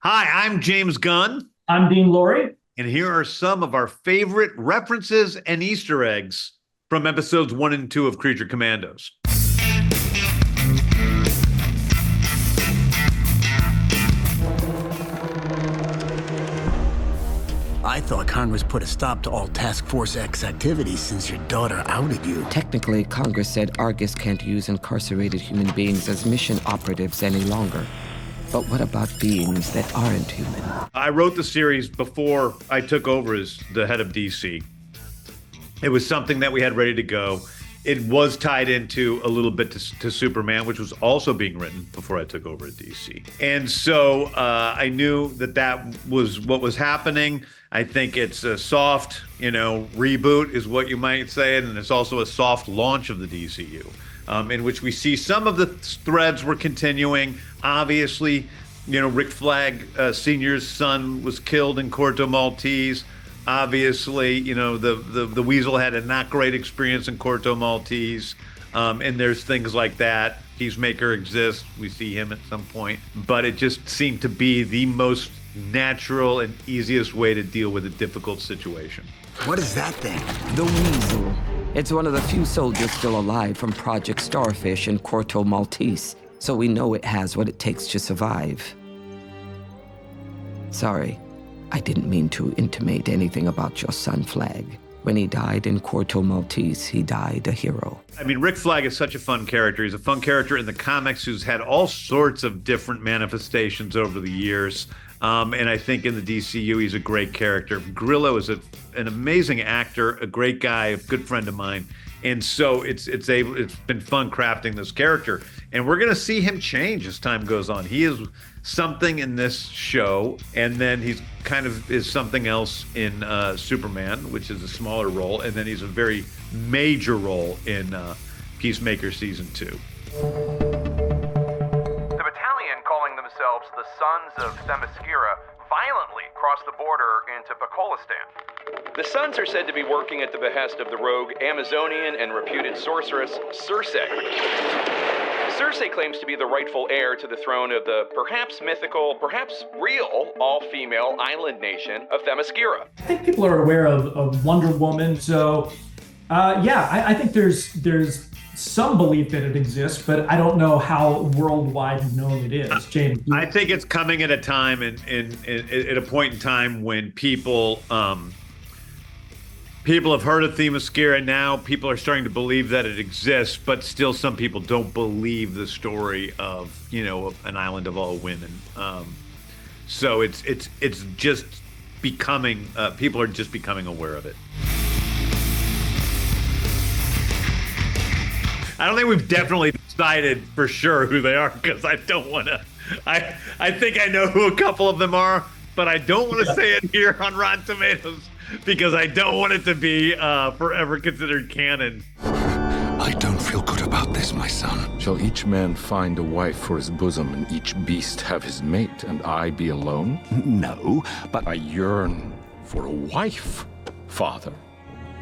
Hi, I'm James Gunn, I'm Dean Lorey. and here are some of our favorite references and Easter eggs from episodes 1 and 2 of Creature Commandos. I thought Congress put a stop to all Task Force X activities since your daughter outed you. Technically, Congress said Argus can't use incarcerated human beings as mission operatives any longer. But what about beings that aren't human? I wrote the series before I took over as the head of DC. It was something that we had ready to go. It was tied into a little bit to Superman, which was also being written before I took over at DC. And so I knew that was what was happening. I think it's a soft, reboot is what you might say. And it's also a soft launch of the DCU. In which we see some of the threads were continuing. Obviously, Rick Flag Sr.'s son was killed in Corto Maltese. Obviously, the Weasel had a not great experience in Corto Maltese. And there's things like that. Peacemaker exists. We see him at some point. But it just seemed to be the most natural and easiest way to deal with a difficult situation. What is that thing? The Weasel. It's one of the few soldiers still alive from Project Starfish in Corto Maltese, so we know it has what it takes to survive. Sorry, I didn't mean to intimate anything about your son, Flag. When he died in Corto Maltese, he died a hero. I mean, Rick Flag is such a fun character. He's a fun character in the comics who's had all sorts of different manifestations over the years. And I think in the DCU, he's a great character. Grillo is an amazing actor, a great guy, a good friend of mine. And so it's been fun crafting this character. And we're going to see him change as time goes on. He is something in this show, and then he's kind of is something else in Superman, which is a smaller role. And then he's a very major role in Peacemaker Season 2. Calling themselves the Sons of Themyscira, violently crossed the border into Bacolistan. The Sons are said to be working at the behest of the rogue Amazonian and reputed sorceress Circe. Circe claims to be the rightful heir to the throne of the perhaps mythical, perhaps real, all-female island nation of Themyscira. I think people are aware of Wonder Woman, so I think there's some belief that it exists, but I don't know how worldwide known it is. James, I think it's coming at a time at a point in time when people have heard of Themyscira. Now people are starting to believe that it exists, but still some people don't believe the story of an island of all women. So it's just becoming people are just becoming aware of it. I don't think we've definitely decided for sure who they are, because I don't want to. I think I know who a couple of them are, but I don't want to say it here on Rotten Tomatoes because I don't want it to be forever considered canon. I don't feel good about this, my son. Shall each man find a wife for his bosom, and each beast have his mate, and I be alone? No, but I yearn for a wife, Father.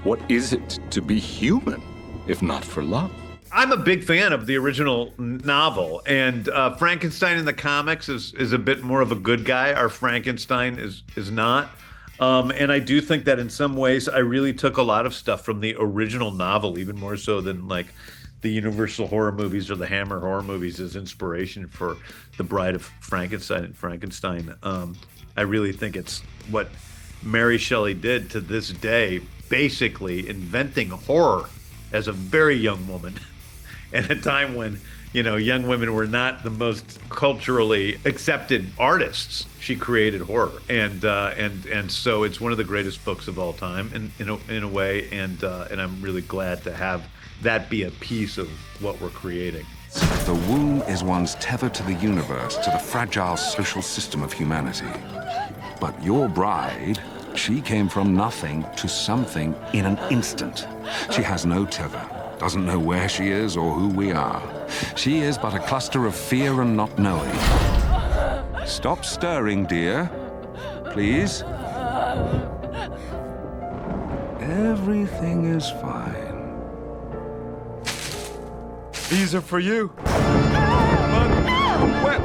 What is it to be human, if not for love? I'm a big fan of the original novel, and Frankenstein in the comics is a bit more of a good guy. Our Frankenstein is not. And I do think that in some ways I really took a lot of stuff from the original novel, even more so than like the Universal horror movies or the Hammer horror movies as inspiration for The Bride of Frankenstein and Frankenstein. I really think it's what Mary Shelley did to this day, basically inventing horror as a very young woman. At a time when, young women were not the most culturally accepted artists, she created horror, and so it's one of the greatest books of all time, in a way, and I'm really glad to have that be a piece of what we're creating. the womb is one's tether to the universe, to the fragile social system of humanity. But your bride, she came from nothing to something in an instant. She has no tether, doesn't know where she is or who we are. She is but a cluster of fear and not knowing. Stop stirring, dear. Please. Everything is fine. These are for you. But